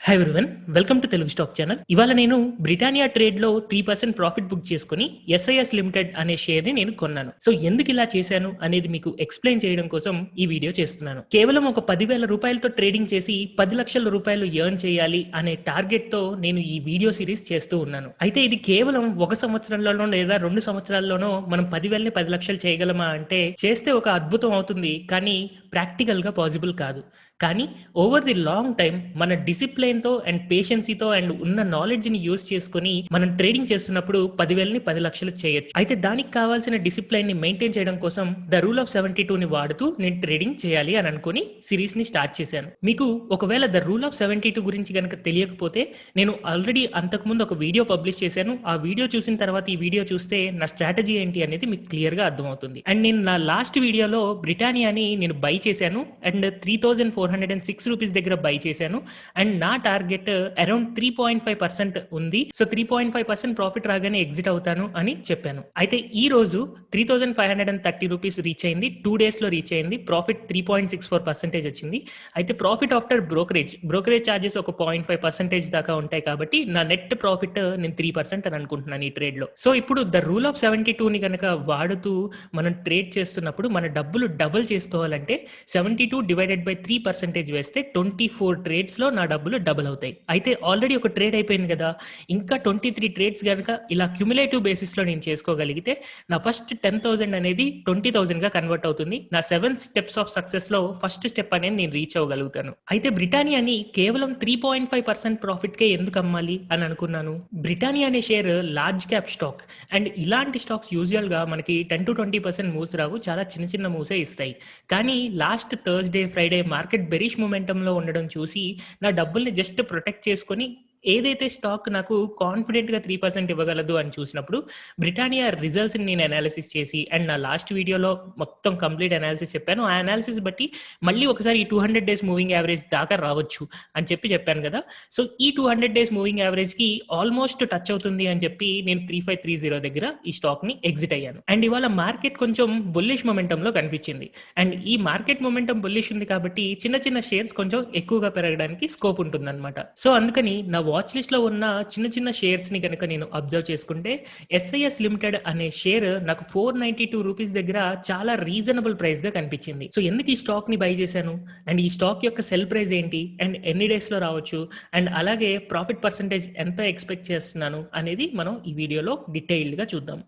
Hi everyone, welcome to Telugu stock channel. ఇవాళ నేను Britannia ట్రేడ్లో 3% profit book చేసుకుని ఎస్ఐఎస్ లిమిటెడ్ అనే షేర్ని నేను కొన్నాను. సో ఎందుకు ఇలా చేశాను అనేది మీకు ఎక్స్ప్లెయిన్ చేయడం కోసం ఈ వీడియో చేస్తున్నాను. కేవలం ఒక 10,000 రూపాయలతో ట్రేడింగ్ చేసి 10 లక్షల రూపాయలు ఎర్న్ చేయాలి అనే టార్గెట్తో నేను ఈ వీడియో సిరీస్ చేస్తూ ఉన్నాను. అయితే ఇది కేవలం ఒక సంవత్సరంలోనో లేదా 2 సంవత్సరాల్లోనో మనం 10,000ని 10 లక్షలు చేయగలమా అంటే చేస్తే ఒక అద్భుతం అవుతుంది, కానీ ప్రాక్టికల్గా పాసిబుల్ కాదు. కానీ ఓవర్ ది లాంగ్ టైం మన డిసిప్లైన్తో అండ్ పేషెన్సీతో అండ్ ఉన్న నాలెడ్జ్ని యూజ్ చేసుకుని మనం ట్రేడింగ్ చేస్తున్నప్పుడు 10,000ని 10 లక్షలు చేయొచ్చు. అయితే దానికి కావాల్సిన డిసిప్లైన్ని మెయింటైన్ చేయడం కోసం ద రూల్ ఆఫ్ 72ని వాడుతూ నేను ట్రేడింగ్ చేయాలి అని అనుకుని సిరీస్ని స్టార్ట్ చేశాను. మీకు ఒకవేళ ద రూల్ ఆఫ్ 72 గురించి కనుక తెలియకపోతే నేను ఆల్రెడీ అంతకుముందు ఒక వీడియో పబ్లిష్ చేశాను. ఆ వీడియో చూసిన తర్వాత ఈ వీడియో చూస్తే నా స్ట్రాటజీ ఏంటి అనేది మీకు క్లియర్గా అర్థమవుతుంది. అండ్ నేను నా లాస్ట్ వీడియోలో బ్రిటానియాని నేను బై చేశాను అండ్ 3,406 రూపీస్ దగ్గర బై చేశాను. అండ్ నా టార్గెట్ అరౌండ్ 3.5% ఉంది. సో 3.5% ప్రాఫిట్ రాగానే ఎగ్జిట్ అవుతాను అని చెప్పాను. అయితే ఈ రోజు 3,530 రూపీస్ రీచ్ అయింది. 2 days లో రీచ్ అయింది. ప్రాఫిట్ 3.64% వచ్చింది. అయితే ప్రాఫిట్ ఆఫ్టర్ బ్రోకరేజ్ ఛార్జెస్ ఒక 0.5% దాకా ఉంటాయి కాబట్టి నా నెట్ ప్రాఫిట్ నేను 3% అని అనుకుంటున్నాను ఈ ట్రేడ్ లో. సో ఇప్పుడు ద రూల్ ఆఫ్ 72ని కనుక వాడుతూ మనం ట్రేడ్ చేస్తున్నప్పుడు మన డబ్బులు డబుల్ చేసుకోవాలంటే 72 డివైడెడ్ బై 3% వేస్తే 24 ట్రేడ్స్ లో నా డబ్బులు డబుల్ అవుతాయి. అయితే ఆల్రెడీ ఒక ట్రేడ్ అయిపోయింది కదా, ఇంకా 23 ట్రేడ్స్ కనుక ఇలా క్యుములేటివ్ బేసిస్ లో నేను చేసుకోగలిగితే నా ఫస్ట్ 10,000 అనేది 20,000 గా కన్వర్ట్ అవుతుంది. నా 7 స్టెప్స్ ఆఫ్ సక్సెస్ లో ఫస్ట్ స్టెప్ అనేది నేను రీచ్ అవ్వగలుగుతాను. అయితే బ్రిటానియాని కేవలం 3.5% ప్రాఫిట్ కే ఎందుకు అమ్మాలి అని అనుకున్నాను. బ్రిటానియా అనే share large cap stock and ఇలాంటి స్టాక్స్ యూజువల్ గా మనకి 10 to 20% మూవ్స్ రావు, చాలా చిన్న చిన్న మూవ్సే ఇస్తాయి. కానీ last Thursday Friday market bearish మొమెంటంలో ఉండడం చూసి నా డబ్బుల్ని జస్ట్ ప్రొటెక్ట్ చేసుకొని ఏదైతే స్టాక్ నాకు కాన్ఫిడెంట్గా 3% ఇవ్వగలదు అని చూసినప్పుడు బ్రిటానియా రిజల్ట్స్ని నేను అనాలిసిస్ చేసి అండ్ నా లాస్ట్ వీడియోలో మొత్తం కంప్లీట్ అనాలిసిస్ చెప్పాను. ఆ అనాలిసిస్ బట్టి మళ్ళీ ఒకసారి ఈ 200 days మూవింగ్ యావరేజ్ దాకా రావచ్చు అని చెప్పాను కదా. సో ఈ 200 days మూవింగ్ యావరేజ్కి ఆల్మోస్ట్ టచ్ అవుతుంది అని చెప్పి నేను 3530 దగ్గర ఈ స్టాక్ని ఎగ్జిట్ అయ్యాను. అండ్ ఇవాళ మార్కెట్ కొంచెం బుల్లిష్ మొమెంటంలో కనిపించింది. అండ్ ఈ మార్కెట్ మొమెంటం బుల్లిష్ ఉంది కాబట్టి చిన్న చిన్న షేర్స్ కొంచెం ఎక్కువగా పెరగడానికి స్కోప్ ఉంటుందన్నమాట. సో అందుకని నా వాచ్ లిస్ట్ లో ఉన్న చిన్న చిన్న షేర్స్ ని కనుక నేను అబ్జర్వ్ చేసుకుంటే ఎస్ఐఎస్ లిమిటెడ్ అనే షేర్ నాకు 492 రూపీస్ దగ్గర చాలా రీజనబుల్ ప్రైస్ గా కనిపించింది. సో ఎందుకు ఈ స్టాక్ ని బై చేశాను అండ్ ఈ స్టాక్ యొక్క సెల్ ప్రైస్ ఏంటి అండ్ ఎన్ని డేస్ లో రావచ్చు అండ్ అలాగే ప్రాఫిట్ పర్సంటేజ్ ఎంత ఎక్స్పెక్ట్ చేస్తున్నాను అనేది మనం ఈ వీడియోలో డీటెయిల్డ్ గా చూద్దాం.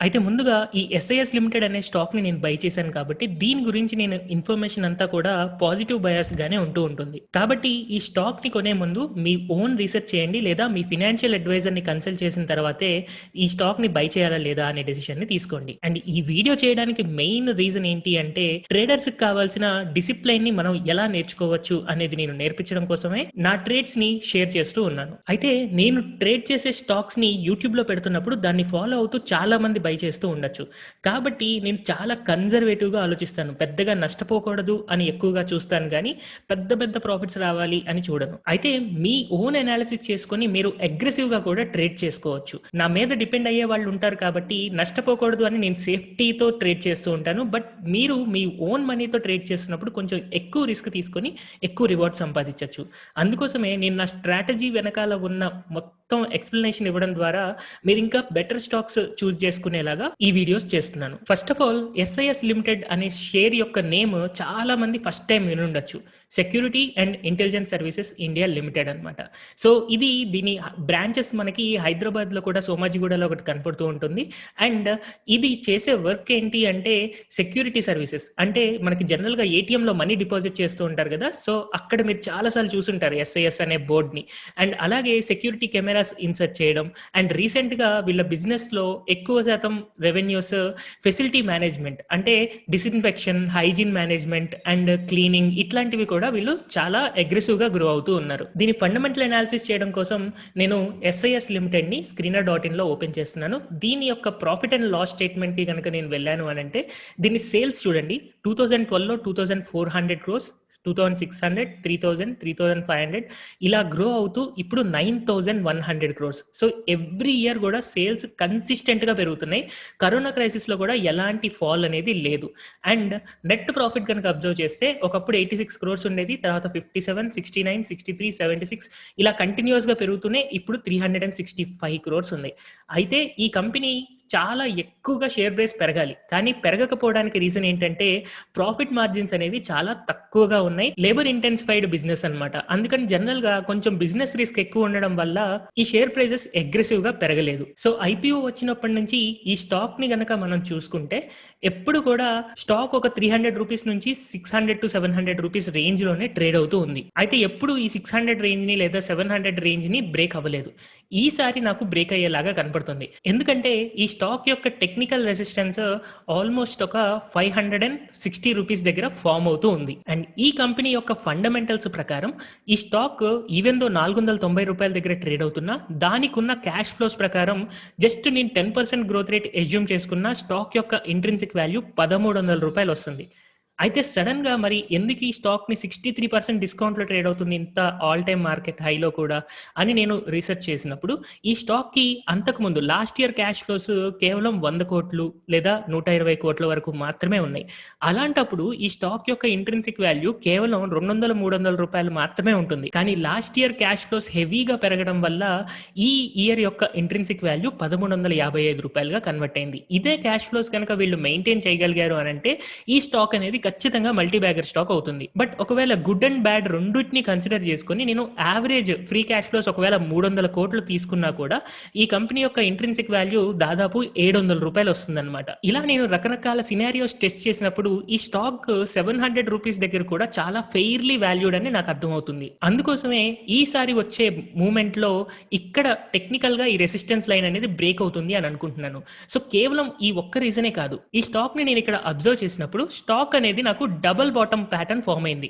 అయితే ముందుగా ఈ ఎస్ఐఎస్ లిమిటెడ్ అనే స్టాక్ని నేను బై చేశాను కాబట్టి దీని గురించి నేను ఇన్ఫర్మేషన్ అంతా కూడా పాజిటివ్ బయాస్గానే ఉంటుంది. కాబట్టి ఈ స్టాక్ని కొనే ముందు మీ ఓన్ రీసెర్చ్ చేయండి, లేదా మీ ఫినాన్షియల్ అడ్వైజర్ని కన్సల్ట్ చేసిన తర్వాతే ఈ స్టాక్ని బై చేయాలా లేదా అనే డెసిషన్ని తీసుకోండి. అండ్ ఈ వీడియో చేయడానికి మెయిన్ రీజన్ ఏంటి అంటే ట్రేడర్స్కి కావాల్సిన డిసిప్లైన్ని మనం ఎలా నేర్చుకోవచ్చు అనేది నేను నేర్పించడం కోసమే నా ట్రేడ్స్ని షేర్ చేస్తూ ఉన్నాను. అయితే నేను ట్రేడ్ చేసే స్టాక్స్ని యూట్యూబ్లో పెడుతున్నప్పుడు దాన్ని ఫాలో అవుతూ చాలా మంది బై చేస్తూ ఉండొచ్చు. కాబట్టి నేను చాలా కన్జర్వేటివ్గా ఆలోచిస్తాను. పెద్దగా నష్టపోకూడదు అని ఎక్కువగా చూస్తాను, కానీ పెద్ద పెద్ద ప్రాఫిట్స్ రావాలి అని చూడను. అయితే మీ ఓన్ అనాలిసిస్ చేసుకొని మీరు అగ్రెసివ్గా కూడా ట్రేడ్ చేసుకోవచ్చు. నా మీద డిపెండ్ అయ్యే వాళ్ళు ఉంటారు కాబట్టి నష్టపోకూడదు అని నేను సేఫ్టీతో ట్రేడ్ చేస్తూ ఉంటాను. బట్ మీరు మీ ఓన్ మనీతో ట్రేడ్ చేస్తున్నప్పుడు కొంచెం ఎక్కువ రిస్క్ తీసుకొని ఎక్కువ రివార్డ్ సంపాదించవచ్చు. అందుకోసమే నేను నా స్ట్రాటజీ వెనకాల ఉన్న మొత్తం ఎక్స్ప్లెనేషన్ ఇవ్వడం ద్వారా మీరు ఇంకా బెటర్ స్టాక్స్ చూస్ చేసుకునేలాగా ఈ వీడియోస్ చేస్తున్నాను. First of all SIS limited అనే షేర్ యొక్క నేమ్ చాలా మంది ఫస్ట్ టైం వినుండొచ్చు. Security and intelligence services India limited అనమాట. సో దీని బ్రాంచెస్ మనకి హైదరాబాద్ లో కూడా సోమాజిగూడలో ఒకటి కనపడుతూ ఉంటుంది. అండ్ ఇది చేసే వర్క్ ఏంటి అంటే సెక్యూరిటీ సర్వీసెస్. అంటే మనకి జనరల్ గా ఏటీఎం లో మనీ డిపాజిట్ చేస్తూ ఉంటారు కదా, సో అక్కడ మీరు చాలా సార్లు చూసుంటారు ఎస్ఐఎస్ అనే బోర్డ్ ని. అండ్ అలాగే సెక్యూరిటీ కెమెరాస్ ఇన్సర్ట్ చేయడం అండ్ రీసెంట్ గా వీళ్ళ బిజినెస్ లో ఎక్కువ శాతం రెవెన్యూస్ ఫెసిలిటీ మేనేజ్మెంట్ అంటే disinfection, hygiene management and cleaning ఇట్లాంటివి కూడా వీళ్ళు చాలా అగ్రెసివ్ గా గ్రో అవుతూ ఉన్నారు. దీని ఫండమెంటల్ అనాలిసిస్ చేయడం కోసం నేను ఎస్ఐఎస్ లిమిటెడ్ ని screener.in లో ఓపెన్ చేస్తున్నాను. దీని యొక్క ప్రాఫిట్ అండ్ లాస్ స్టేట్మెంట్ కి కనుక నేను వెళ్ళాను అని అంటే దీని సేల్స్ చూడండి. 2012లో 2,400 crores, 2600, 3000, 3500 ఇలా గ్రో అవుతూ ఇప్పుడు 9100 క్రోర్స్. సో ఎవ్రీ ఇయర్ కూడా సేల్స్ కన్సిస్టెంట్గా పెరుగుతున్నాయి. కరోనా క్రైసిస్లో కూడా ఎలాంటి ఫాల్ అనేది లేదు. అండ్ నెట్ ప్రాఫిట్ కనుక అబ్జర్వ్ చేస్తే ఒకప్పుడు 86 క్రోర్స్ ఉండేది, తర్వాత 57, 69, 63, 76 ఇలా కంటిన్యూస్గా పెరుగుతూనే ఇప్పుడు 365 క్రోర్స్ ఉంది. అయితే ఈ కంపెనీ చాలా ఎక్కువగా షేర్ ప్రైస్ పెరగాలి, కానీ పెరగకపోవడానికి రీజన్ ఏంటంటే ప్రాఫిట్ మార్జిన్స్ అనేవి చాలా తక్కువగా ఉన్నాయి. లేబర్ ఇంటెన్సిఫైడ్ బిజినెస్ అన్నమాట. అందుకని జనరల్ గా కొంచెం బిజినెస్ రిస్క్ ఎక్కువ ఉండడం వల్ల ఈ షేర్ ప్రైజెస్ అగ్రెసివ్ గా పెరగలేదు. సో ఐపీఓ వచ్చినప్పటి నుంచి ఈ స్టాక్ ని గనక మనం చూసుకుంటే ఎప్పుడు కూడా స్టాక్ ఒక 300 రూపీస్ నుంచి 600 to 700 రూపీస్ రేంజ్ లోనే ట్రేడ్ అవుతూ ఉంది. అయితే ఎప్పుడు ఈ 600 రేంజ్ ని లేదా 700 రేంజ్ ని బ్రేక్ అవ్వలేదు. ఈసారి నాకు బ్రేక్ అయ్యేలాగా కనపడుతుంది. ఎందుకంటే ఈ స్టాక్ యొక్క టెక్నికల్ రెసిస్టెన్స్ ఆల్మోస్ట్ ఒక 560 రూపీస్ దగ్గర ఫామ్ అవుతూ ఉంది. అండ్ ఈ కంపెనీ యొక్క ఫండమెంటల్స్ ప్రకారం ఈ స్టాక్ ఈవెన్ దో 490 రూపాయల దగ్గర ట్రేడ్ అవుతున్నా దానికి ఉన్న క్యాష్ ఫ్లోస్ ప్రకారం జస్ట్ నేను 10% గ్రోత్ రేట్ ఎజ్యూమ్ చేసుకున్న స్టాక్ యొక్క ఇంట్రిన్సిక్ వాల్యూ 1300 రూపాయలు వస్తుంది. అయితే సడన్ గా మరి ఎందుకు ఈ స్టాక్ ని 63% డిస్కౌంట్ లో ట్రేడ్ అవుతుంది ఇంత ఆల్ టైమ్ మార్కెట్ హైలో కూడా అని నేను రీసెర్చ్ చేసినప్పుడు ఈ స్టాక్ కి అంతకు ముందు లాస్ట్ ఇయర్ క్యాష్ ఫ్లోస్ కేవలం 100 కోట్లు లేదా 120 కోట్ల వరకు మాత్రమే ఉన్నాయి. అలాంటప్పుడు ఈ స్టాక్ యొక్క ఇంట్రిన్సిక్ వాల్యూ కేవలం 200-300 రూపాయలు మాత్రమే ఉంటుంది. కానీ లాస్ట్ ఇయర్ క్యాష్ ఫ్లోస్ హెవీగా పెరగడం వల్ల ఈ ఇయర్ యొక్క ఇంట్రిన్సిక్ వాల్యూ 1355 రూపాయలుగా కన్వర్ట్ అయింది. ఇదే క్యాష్ ఫ్లోస్ కనుక వీళ్ళు మెయింటైన్ చేయగలిగారు అని అంటే ఈ స్టాక్ అనేది ఖచ్చితంగా మల్టీ బ్యాగర్ స్టాక్ అవుతుంది. బట్ ఒకవేళ గుడ్ అండ్ బ్యాడ్ రెండింటిని కన్సిడర్ చేసుకుని నేను యావరేజ్ ఫ్రీ క్యాష్ ఫ్లోస్ ఒకవేళ 300 కోట్లు తీసుకున్నా కూడా ఈ కంపెనీ యొక్క ఇంట్రిన్సిక్ వాల్యూ దాదాపు 700 రూపాయలు వస్తుందన్నమాట. ఇలా నేను రకరకాల సినారియోస్ టెస్ట్ చేసినప్పుడు ఈ స్టాక్ 700 రూపీస్ దగ్గర కూడా చాలా ఫెయిర్లీ వాల్యూడ్ అని నాకు అర్థమవుతుంది. అందుకోసమే ఈసారి వచ్చే మూమెంట్ లో ఇక్కడ టెక్నికల్ గా ఈ రెసిస్టెన్స్ లైన్ అనేది బ్రేక్ అవుతుంది అని అనుకుంటున్నాను. సో కేవలం ఈ ఒక్క రీజనే కాదు, ఈ స్టాక్ ని నేను ఇక్కడ అబ్జర్వ్ చేసినప్పుడు స్టాక్ అనేది నాకు డబుల్ బాటమ్ ప్యాటర్న్ ఫామ్ అయింది.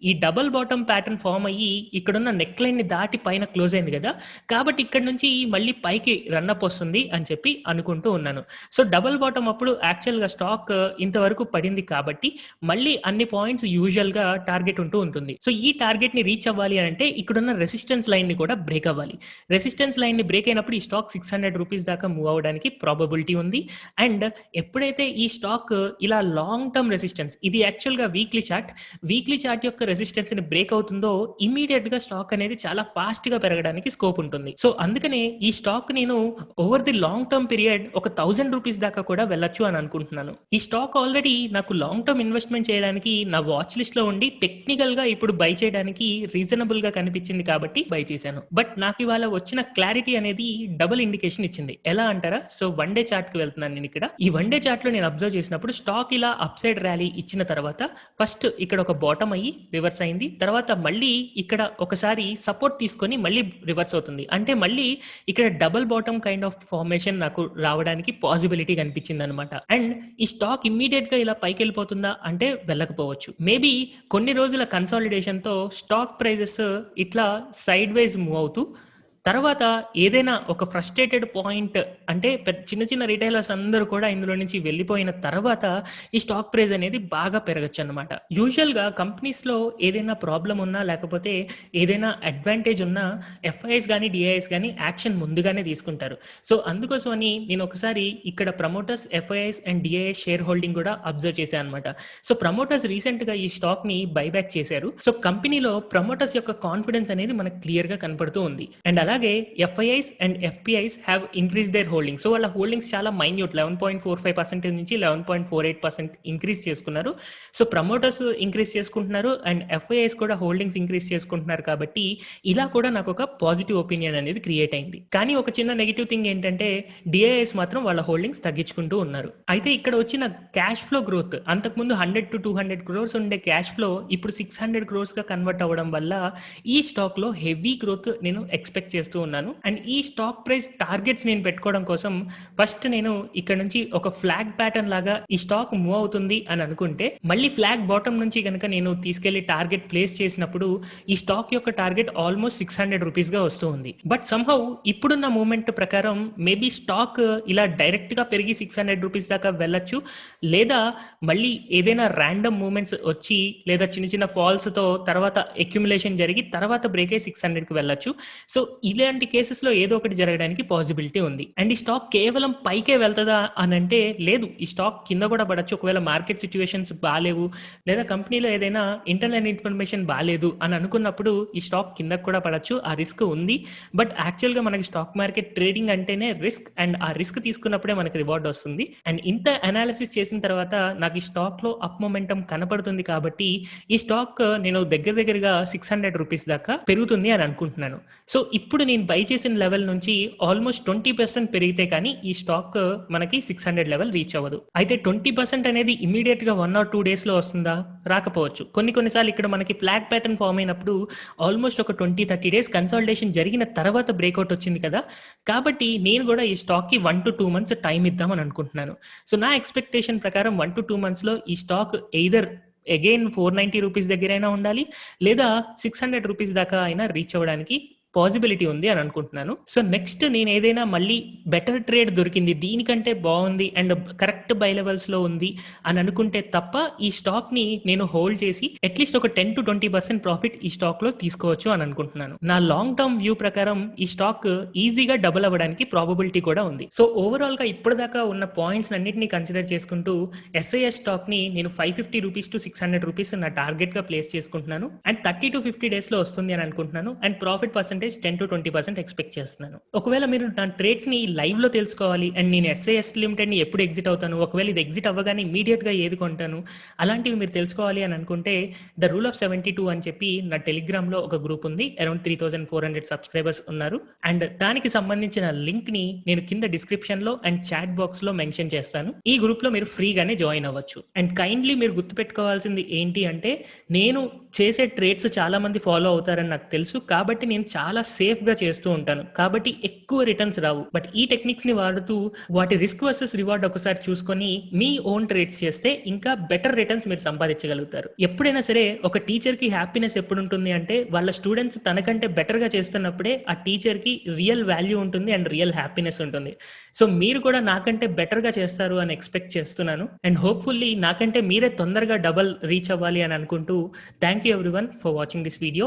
ఈ డబుల్ బాటమ్ ప్యాటర్న్ ఫామ్ అయ్యి ఇక్కడున్న నెక్ లైన్ ని దాటి పైన క్లోజ్ అయింది కదా, కాబట్టి ఇక్కడ నుంచి మళ్ళీ పైకి రన్అప్ వస్తుంది అని చెప్పి అనుకుంటూ ఉన్నాను. సో డబుల్ బాటమ్ అప్పుడు యాక్చువల్ గా స్టాక్ ఇంతవరకు పడింది కాబట్టి మళ్ళీ అన్ని పాయింట్స్ యూజువల్ గా టార్గెట్ ఉంటూ ఉంటుంది. సో ఈ టార్గెట్ ని రీచ్ అవ్వాలి అంటే ఇక్కడున్న రెసిస్టెన్స్ లైన్ ని కూడా బ్రేక్ అవ్వాలి. రెసిస్టెన్స్ లైన్ ని బ్రేక్ అయినప్పుడు ఈ స్టాక్ 600 రూపీస్ దాకా మూవ్ అవడానికి ప్రాబబిలిటీ ఉంది. అండ్ ఎప్పుడైతే ఈ స్టాక్ ఇలా లాంగ్ టర్మ్ రెసిస్టెన్స్, ఇది యాక్చువల్ గా వీక్లీ చార్ట్ యొక్క రెసిస్టెన్స్ ని బ్రేక్ అవుతుందో ఇమీడియట్ గా స్టాక్ అనేది చాలా ఫాస్ట్ గా పెరగడానికి స్కోప్ ఉంటుంది. సో అందుకనే ఈ స్టాక్ నేను over the long term period ఒక 1000 రూపీస్ దాకా కూడా వెళ్ళొచ్చు అని అనుకుంటున్నాను. ఈ స్టాక్ ఆల్రెడీ నాకు లాంగ్ టర్మ్ ఇన్వెస్ట్మెంట్ చేయడానికి నా వాచ్ లిస్ట్ లో ఉండి టెక్నికల్ గా ఇప్పుడు బై చేయడానికి రీజనబుల్ గా కనిపించింది కాబట్టి బై చేశాను. బట్ నాకు ఇవాళ వచ్చిన క్లారిటీ అనేది డబుల్ ఇండికేషన్ ఇచ్చింది. ఎలా అంటారా? సో వన్ డే చార్ట్ కి వెళ్తున్నాను నేను ఇక్కడ. ఈ వన్ డే చార్ట్ లో నేను అబ్జర్వ్ చేసినప్పుడు స్టాక్ ఇలా అప్ సైడ్ ర్యాలీ ఇచ్చిన తర్వాత ఫస్ట్ ఇక్కడ ఒక బాటమ్ అయ్యి రివర్స్ అయింది, తర్వాత మళ్ళీ ఇక్కడ ఒకసారి సపోర్ట్ తీసుకొని మళ్ళీ రివర్స్ అవుతుంది. అంటే మళ్ళీ ఇక్కడ double bottom kind of formation నాకు రావడానికి పాసిబిలిటీ కనిపించింది అనమాట. అండ్ ఈ స్టాక్ ఇమ్మీడియట్ గా ఇలా పైకి వెళ్ళిపోతుందా అంటే వెళ్ళకపోవచ్చు. మేబీ కొన్ని రోజుల కన్సాలిడేషన్ తో స్టాక్ ప్రైజెస్ ఇట్లా సైడ్ వైజ్ మూవ్ అవుతూ తర్వాత ఏదైనా ఒక ఫ్రస్ట్రేటెడ్ పాయింట్ అంటే చిన్న చిన్న రిటైలర్స్ అందరూ కూడా ఇందులో నుంచి వెళ్ళిపోయిన తర్వాత ఈ స్టాక్ ప్రైస్ అనేది బాగా పెరగచ్చు అనమాట. యూజువల్ గా కంపెనీస్ లో ఏదైనా ప్రాబ్లం ఉన్నా లేకపోతే ఏదైనా అడ్వాంటేజ్ ఉన్నా ఎఫ్ఐఎస్ కానీ డిఐఎస్ కానీ యాక్షన్ ముందుగానే తీసుకుంటారు. సో అందుకోసమని నేను ఒకసారి ఇక్కడ promoters FIs and DIs share holding కూడా అబ్జర్వ్ చేశాను అనమాట. సో ప్రమోటర్స్ రీసెంట్ గా ఈ స్టాక్ ని బైబ్యాక్ చేశారు. సో కంపెనీలో ప్రమోటర్స్ యొక్క కాన్ఫిడెన్స్ అనేది మనకు క్లియర్ గా కనపడుతూ ఉంది. అండ్ అలాగే FIIs and FPIs have increase their holdings. So వాళ్ళ హోల్డింగ్స్ చాలా మైన్యూట్ 11.45% నుంచి 11.48% ఇంక్రీజ్ చేసుకున్నారు. సో ప్రమోటర్స్ ఇంక్రీజ్ చేసుకుంటున్నారు అండ్ ఎఫ్ఐఐస్ కూడా హోల్డింగ్స్ ఇంక్రీజ్ చేసుకుంటున్నారు. కాబట్టి ఇలా కూడా నాకు ఒక పాజిటివ్ ఒపీనియన్ అనేది క్రియేట్ అయింది. కానీ ఒక చిన్న నెగిటివ్ థింగ్ ఏంటంటే డిఐఎస్ మాత్రం వాళ్ళ హోల్డింగ్స్ తగ్గించుకుంటూ ఉన్నారు. అయితే ఇక్కడ వచ్చిన క్యాష్ ఫ్లో గ్రోత్ అంతకుముందు 100 to 200 crores ఉండే క్యాష్ ఫ్లో ఇప్పుడు 600 crores గా కన్వర్ట్ అవ్వడం వల్ల ఈ స్టాక్ లో హెవీ గ్రోత్ నేను ఎక్స్పెక్ట్ చేస్తున్నాను చేస్తూ ఉన్నాను. అండ్ ఈ స్టాక్ ప్రైస్ టార్గెట్స్ నేను పెట్టుకోవడం కోసం ఫస్ట్ నేను ఇక్కడ నుంచి ఒక ఫ్లాగ్ ప్యాటర్న్ లాగా ఈ స్టాక్ మూవ్ అవుతుంది అని అనుకుంటే, మళ్ళీ ఫ్లాగ్ బాటమ్ నుంచి గనక నేను తీసుకెళ్లి టార్గెట్ ప్లేస్ చేసినప్పుడు ఈ స్టాక్ యొక్క టార్గెట్ ఆల్మోస్ట్ 600 రూపీస్‌గా వస్తూ ఉంది. బట్ సమ్‌హౌ ఇప్పుడున్న మూవ్‌మెంట్ ప్రకారం మేబీ స్టాక్ ఇలా డైరెక్ట్‌గా పెరిగి 600 రూపీస్ దాకా వెళ్ళొచ్చు. లేదా మళ్ళీ ఏదైనా రాండమ్ మూవ్‌మెంట్స్ వచ్చి లేదా చిన్న చిన్న ఫాల్స్‌తో తర్వాత అక్యుములేషన్ జరిగి తర్వాత బ్రేక్ అయ్యి 600కి వెళ్ళొచ్చు. సో ఇలాంటి కేసెస్‌లో ఏదో ఒకటి జరగడానికి పాసిబిలిటీ ఉంది. అండ్ ఈ స్టాక్ కేవలం పైకే వెళ్తదా అనంటే లేదు. ఈ స్టాక్ కింద కూడా పడొచ్చు. ఒకవేళ మార్కెట్ సిట్యుయేషన్స్ బాలేవు లేదా కంపెనీలో ఏదైనా ఇంటర్నల్ ఇన్ఫర్మేషన్ బాలేదు అని అనుకున్నప్పుడు ఈ స్టాక్ కిందకి కూడా పడొచ్చు. ఆ రిస్క్ ఉంది. బట్ యాక్చువల్‌గా మనకి స్టాక్ మార్కెట్ ట్రేడింగ్ అంటేనే రిస్క్. అండ్ ఆ రిస్క్ తీసుకున్నప్పుడే మనకి రివార్డ్ వస్తుంది. అండ్ ఇంత అనాలిసిస్ చేసిన తర్వాత నాకు ఈ స్టాక్‌లో అప్ మొమెంటం కనపడుతుంది కాబట్టి ఈ స్టాక్ నేను దగ్గరగా 600 రూపీస్ దాకా పెరుగుతుంది అని అనుకుంటున్నాను. సో ఇప్పుడు నేను బై చేసిన లెవెల్ నుంచి ఆల్మోస్ట్ 20% పెరిగితే కానీ ఈ స్టాక్ మనకి 600 లెవెల్ రీచ్ అవ్వదు. అయితే 20% అనేది ఇమ్మీడియేట్‌గా 1 ఆర్ 2 డేస్‌లో వస్తుందా? రాకపోవచ్చు. కొన్ని సార్లు ఇక్కడ మనకి ఫ్లాగ్ ప్యాటర్న్ ఫార్మ్ అయినప్పుడు ఆల్మోస్ట్ ఒక 20-30 డేస్ కన్సాలిడేషన్ జరిగిన తర్వాత బ్రేక్అవుట్ వచ్చింది కదా! కాబట్టి నేను కూడా ఈ స్టాక్‌కి 1-2 మంత్స్ టైమ్ ఇద్దామని అనుకుంటున్నాను. సో నా ఎక్స్‌పెక్టేషన్ ప్రకారం 1-2 మంత్స్‌లో ఈ స్టాక్ ఎయిదర్ అగైన్ 490 రూపీస్ దగ్గరైనా ఉండాలి. లేదా 600 రూపీస్ దాకా అయినా రీచ్ అవ్వడానికి పాసిబిలిటీ ఉంది అని అనుకుంటున్నాను. సో నెక్స్ట్ నేను ఏదైనా మళ్ళీ బెటర్ ట్రేడ్ దొరికింది. దీనికంటే బాగుంది అండ్ కరెక్ట్ బై లెవెల్స్‌లో ఉంది అని అనుకుంటే తప్ప ఈ స్టాక్‌ని నేను హోల్డ్ చేసి అట్‌లీస్ట్ ఒక 10-20% ప్రాఫిట్ ఈ స్టాక్‌లో తీసుకోవచ్చు అని అనుకుంటున్నాను. నా లాంగ్ టర్మ్ వ్యూ ప్రకారం ఈ స్టాక్ ఈజీగా డబుల్ అవ్వడానికి ప్రాబబిలిటీ కూడా ఉంది. సో ఓవరాల్‌గా ఇప్పటిదాకా ఉన్న పాయింట్స్ అన్నిటిని కన్సిడర్ చేసుకుంటూ ఎస్ఐఎస్ స్టాక్‌ని నేను 550 రూపీస్ టు 600 రూపీస్ నా టార్గెట్‌గా ప్లేస్ చేసుకుంటున్నాను. అండ్ 30-50 డేస్‌లో వస్తుంది అని అనుకుంటున్నాను. అండ్ ప్రాఫిట్ పర్సెంటేజ్ 10-20% ఎక్స్‌పెక్ట్ చేస్తున్నాను. ఒకవేళ మీరు నా ట్రేడ్స్‌ని లైవ్‌లో తెలుసుకోవాలి అండ్ నేను ఎస్ఐఎస్ లిమిటెడ్‌ని ఎప్పుడు ఎగ్జిట్ అవుతాను, ఒకవేళ ఇది ఎగ్జిట్ అవ్వగానే ఇమ్మీడియేట్‌గా ఏది కొంటాను, అలాంటివి మీరు తెలుసుకోవాలి అని అనుకుంటే ద రూల్ ఆఫ్ 72 అని చెప్పి నా టెలిగ్రామ్‌లో ఒక గ్రూప్ ఉంది. అరౌండ్ 3400 సబ్స్క్రైబర్స్ ఉన్నారు. అండ్ దానికి సంబంధించిన లింక్‌ని నేను కింద డిస్క్రిప్షన్‌లో అండ్ చాట్ బాక్స్‌లో మెన్షన్ చేస్తాను. ఈ గ్రూప్‌లో మీరు ఫ్రీగానే జాయిన్ అవ్వచ్చు. అండ్ కైండ్లీ మీరు గుర్తుపెట్టుకోవాల్సింది ఏంటి అంటే నేను చేసే ట్రేడ్స్ చాలా మంది ఫాలో అవుతారని నాకు తెలుసు. కాబట్టి నేను చాలా సేఫ్‌గా చేస్తూ ఉంటాను. కాబట్టి ఎక్కువ రిటర్న్స్ రావు. బట్ ఈ టెక్నిక్స్‌ని వాడుతూ వాటి రిస్క్ వర్సెస్ రివార్డ్ ఒకసారి చూసుకొని మీ ఓన్ ట్రేడ్స్ చేస్తే ఇంకా బెటర్ రిటర్న్స్ మీరు సంపాదించగలుగుతారు. ఎప్పుడైనా సరే ఒక టీచర్‌కి హ్యాపీనెస్ ఎప్పుడుంటుంది అంటే వాళ్ళ స్టూడెంట్స్ తనకంటే బెటర్‌గా చేస్తున్నప్పుడే ఆ టీచర్‌కి రియల్ వాల్యూ ఉంటుంది అండ్ రియల్ హ్యాపీనెస్ ఉంటుంది. సో మీరు కూడా నాకంటే బెటర్‌గా చేస్తారు అని ఎక్స్‌పెక్ట్ చేస్తున్నాను. అండ్ హోప్‌ఫుల్లీ నాకంటే మీరే తొందరగా డబుల్ రీచ్ అవ్వాలి అని అనుకుంటూ thank you everyone for watching this video.